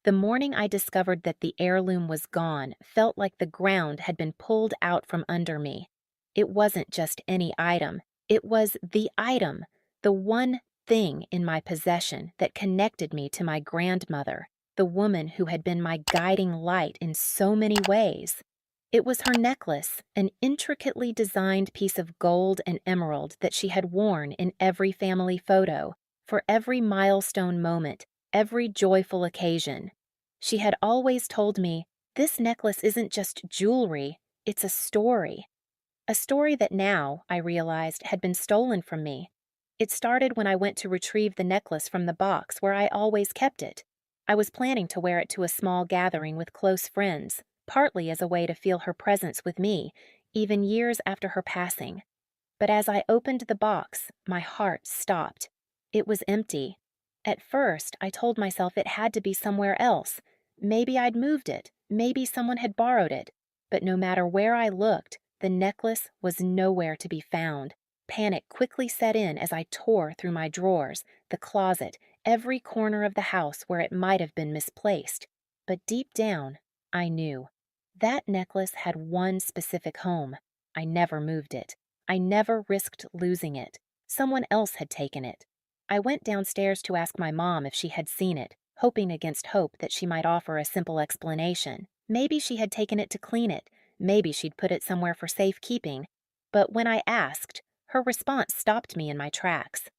The morning I discovered that the heirloom was gone felt like the ground had been pulled out from under me. It wasn't just any item, it was the item, the one thing in my possession that connected me to my grandmother, the woman who had been my guiding light in so many ways. It was her necklace, an intricately designed piece of gold and emerald that she had worn in every family photo, for every milestone moment, every joyful occasion. She had always told me, "This necklace isn't just jewelry, it's a story." A story that now, I realized, had been stolen from me. It started when I went to retrieve the necklace from the box where I always kept it. I was planning to wear it to a small gathering with close friends, partly as a way to feel her presence with me, even years after her passing. But as I opened the box, my heart stopped. It was empty. At first, I told myself it had to be somewhere else. Maybe I'd moved it, maybe someone had borrowed it. But no matter where I looked, the necklace was nowhere to be found. Panic quickly set in as I tore through my drawers, the closet, every corner of the house where it might have been misplaced. But deep down, I knew. That necklace had one specific home. I never moved it. I never risked losing it. Someone else had taken it. I went downstairs to ask my mom if she had seen it, hoping against hope that she might offer a simple explanation. Maybe she had taken it to clean it. Maybe she'd put it somewhere for safekeeping. But when I asked, her response stopped me in my tracks.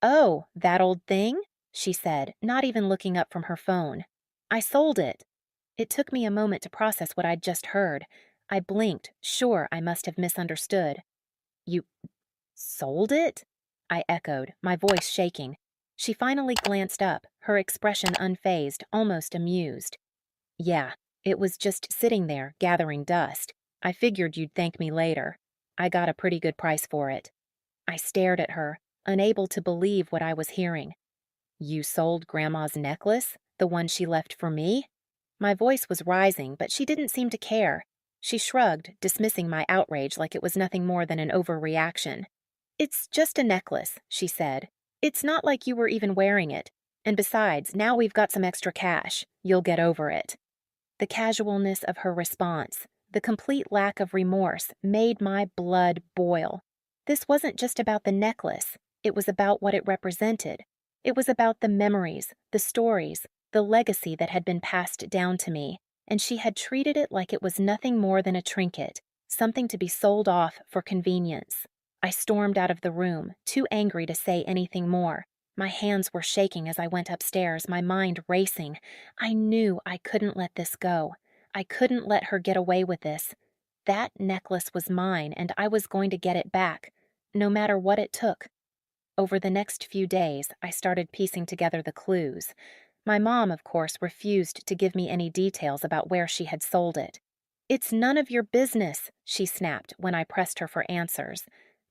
"Oh, that old thing?" she said, not even looking up from her phone. "I sold it." It took me a moment to process what I'd just heard. I blinked, sure I must have misunderstood. "You sold it?" I echoed, my voice shaking. She finally glanced up, her expression unfazed, almost amused. "Yeah, it was just sitting there, gathering dust. I figured you'd thank me later. I got a pretty good price for it." I stared at her, unable to believe what I was hearing. "You sold Grandma's necklace? The one she left for me?" My voice was rising, but she didn't seem to care. She shrugged, dismissing my outrage like it was nothing more than an overreaction. "It's just a necklace," she said. "It's not like you were even wearing it. And besides, now we've got some extra cash. You'll get over it." The casualness of her response, the complete lack of remorse, made my blood boil. This wasn't just about the necklace. It was about what it represented. It was about the memories, the stories, the legacy that had been passed down to me, and she had treated it like it was nothing more than a trinket, something to be sold off for convenience. I stormed out of the room, too angry to say anything more. My hands were shaking as I went upstairs, my mind racing. I knew I couldn't let this go. I couldn't let her get away with this. That necklace was mine, and I was going to get it back, no matter what it took. Over the next few days, I started piecing together the clues. My mom, of course, refused to give me any details about where she had sold it. "It's none of your business," she snapped when I pressed her for answers.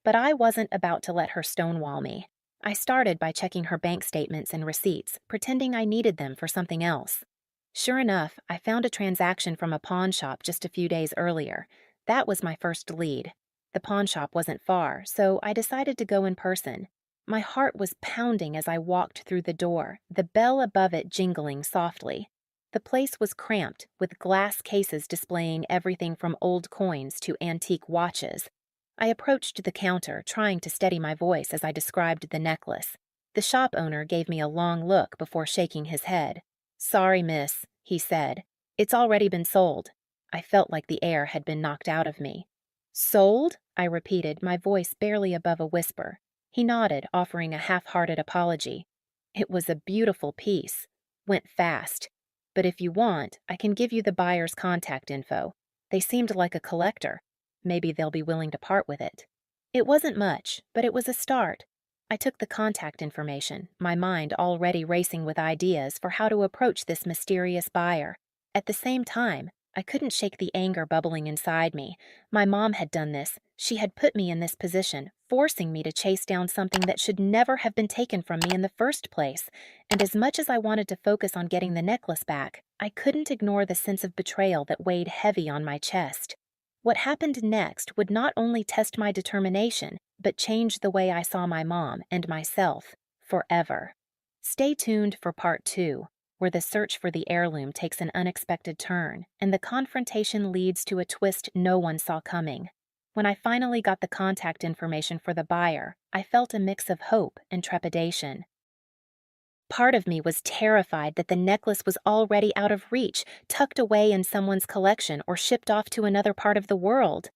But I wasn't about to let her stonewall me. I started by checking her bank statements and receipts, pretending I needed them for something else. Sure enough, I found a transaction from a pawn shop just a few days earlier. That was my first lead. The pawn shop wasn't far, so I decided to go in person. My heart was pounding as I walked through the door, the bell above it jingling softly. The place was cramped, with glass cases displaying everything from old coins to antique watches. I approached the counter, trying to steady my voice as I described the necklace. The shop owner gave me a long look before shaking his head. "Sorry, miss," he said. "It's already been sold." I felt like the air had been knocked out of me. "Sold?" I repeated, my voice barely above a whisper. He nodded, offering a half-hearted apology. "It was a beautiful piece. Went fast. But if you want, I can give you the buyer's contact info. They seemed like a collector. Maybe they'll be willing to part with it." It wasn't much, but it was a start. I took the contact information, my mind already racing with ideas for how to approach this mysterious buyer. At the same time, I couldn't shake the anger bubbling inside me. My mom had done this. She had put me in this position, forcing me to chase down something that should never have been taken from me in the first place. And as much as I wanted to focus on getting the necklace back, I couldn't ignore the sense of betrayal that weighed heavy on my chest. What happened next would not only test my determination, but change the way I saw my mom and myself forever. Stay tuned for part 2, where the search for the heirloom takes an unexpected turn, and the confrontation leads to a twist no one saw coming. When I finally got the contact information for the buyer, I felt a mix of hope and trepidation. Part of me was terrified that the necklace was already out of reach, tucked away in someone's collection, or shipped off to another part of the world.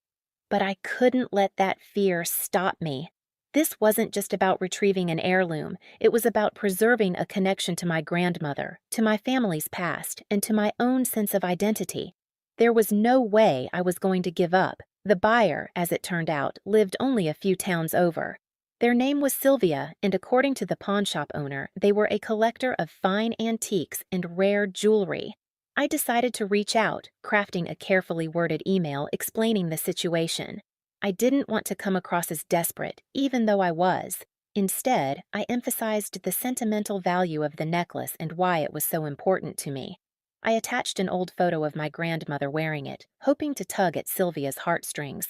But I couldn't let that fear stop me. This wasn't just about retrieving an heirloom, it was about preserving a connection to my grandmother, to my family's past, and to my own sense of identity. There was no way I was going to give up. The buyer, as it turned out, lived only a few towns over. Their name was Sylvia, and according to the pawnshop owner, they were a collector of fine antiques and rare jewelry. I decided to reach out, crafting a carefully worded email explaining the situation. I didn't want to come across as desperate, even though I was. Instead, I emphasized the sentimental value of the necklace and why it was so important to me. I attached an old photo of my grandmother wearing it, hoping to tug at Sylvia's heartstrings.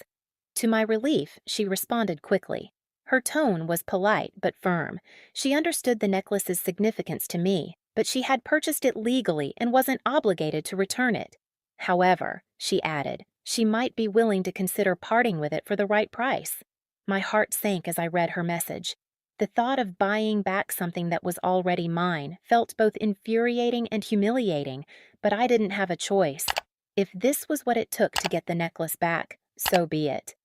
To my relief, she responded quickly. Her tone was polite but firm. She understood the necklace's significance to me, but she had purchased it legally and wasn't obligated to return it. However, she added, she might be willing to consider parting with it for the right price. My heart sank as I read her message. The thought of buying back something that was already mine felt both infuriating and humiliating, but I didn't have a choice. If this was what it took to get the necklace back, so be it.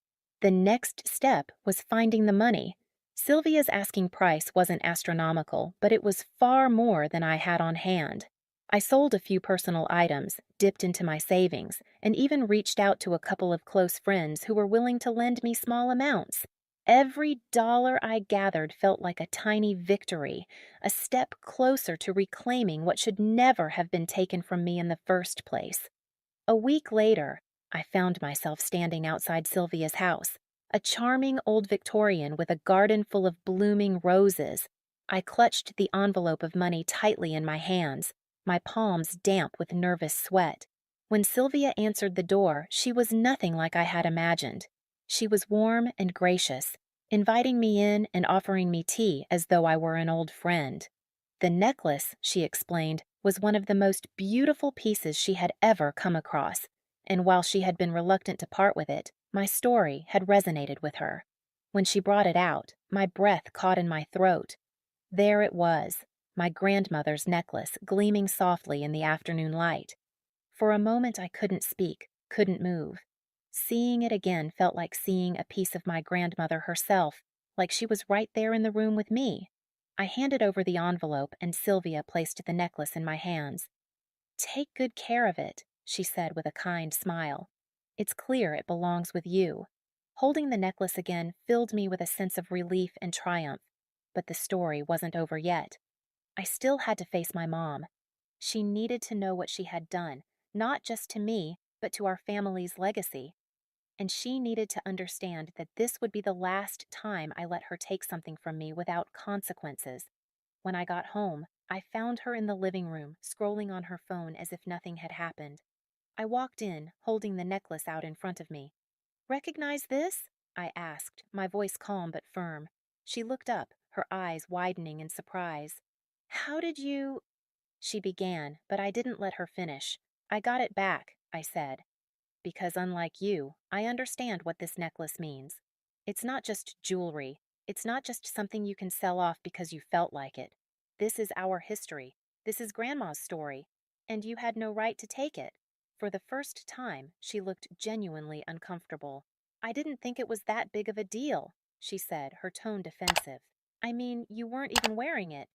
The next step was finding the money. Sylvia's asking price wasn't astronomical, but it was far more than I had on hand. I sold a few personal items, dipped into my savings, and even reached out to a couple of close friends who were willing to lend me small amounts. Every dollar I gathered felt like a tiny victory, a step closer to reclaiming what should never have been taken from me in the first place. A week later, I found myself standing outside Sylvia's house, a charming old Victorian with a garden full of blooming roses. I clutched the envelope of money tightly in my hands, my palms damp with nervous sweat. When Sylvia answered the door, she was nothing like I had imagined. She was warm and gracious, inviting me in and offering me tea as though I were an old friend. The necklace, she explained, was one of the most beautiful pieces she had ever come across, and while she had been reluctant to part with it, my story had resonated with her. When she brought it out, my breath caught in my throat. There it was, my grandmother's necklace gleaming softly in the afternoon light. For a moment I couldn't speak, couldn't move. Seeing it again felt like seeing a piece of my grandmother herself, like she was right there in the room with me. I handed over the envelope and Sylvia placed the necklace in my hands. "Take good care of it," she said with a kind smile. "It's clear it belongs with you." Holding the necklace again filled me with a sense of relief and triumph. But the story wasn't over yet. I still had to face my mom. She needed to know what she had done, not just to me, but to our family's legacy. And she needed to understand that this would be the last time I let her take something from me without consequences. When I got home, I found her in the living room, scrolling on her phone as if nothing had happened. I walked in, holding the necklace out in front of me. "Recognize this?" I asked, my voice calm but firm. She looked up, her eyes widening in surprise. "How did you—" she began, but I didn't let her finish. "I got it back," I said. "Because unlike you, I understand what this necklace means. It's not just jewelry. It's not just something you can sell off because you felt like it. This is our history. This is Grandma's story. And you had no right to take it." For the first time, she looked genuinely uncomfortable. "I didn't think it was that big of a deal," she said, her tone defensive. "I mean, you weren't even wearing it."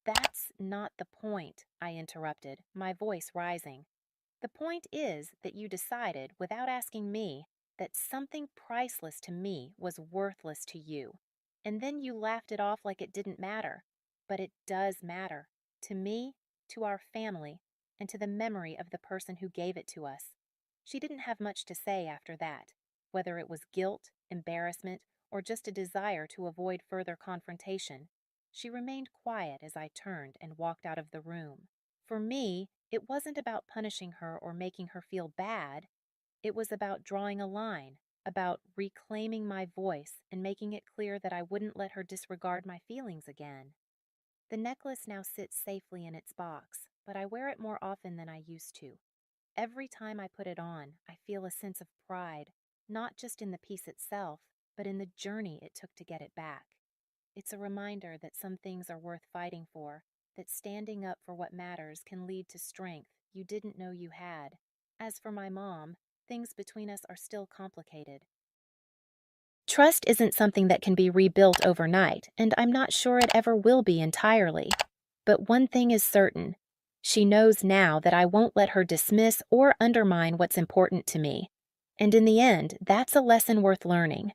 "That's not the point," I interrupted, my voice rising. "The point is that you decided, without asking me, that something priceless to me was worthless to you. And then you laughed it off like it didn't matter. But it does matter. To me, to our family, and to the memory of the person who gave it to us." She didn't have much to say after that, whether it was guilt, embarrassment, or just a desire to avoid further confrontation. She remained quiet as I turned and walked out of the room. For me, it wasn't about punishing her or making her feel bad. It was about drawing a line, about reclaiming my voice and making it clear that I wouldn't let her disregard my feelings again. The necklace now sits safely in its box, but I wear it more often than I used to. Every time I put it on, I feel a sense of pride, not just in the piece itself, but in the journey it took to get it back. It's a reminder that some things are worth fighting for, that standing up for what matters can lead to strength you didn't know you had. As for my mom, things between us are still complicated. Trust isn't something that can be rebuilt overnight, and I'm not sure it ever will be entirely. But one thing is certain. She knows now that I won't let her dismiss or undermine what's important to me. And in the end, that's a lesson worth learning.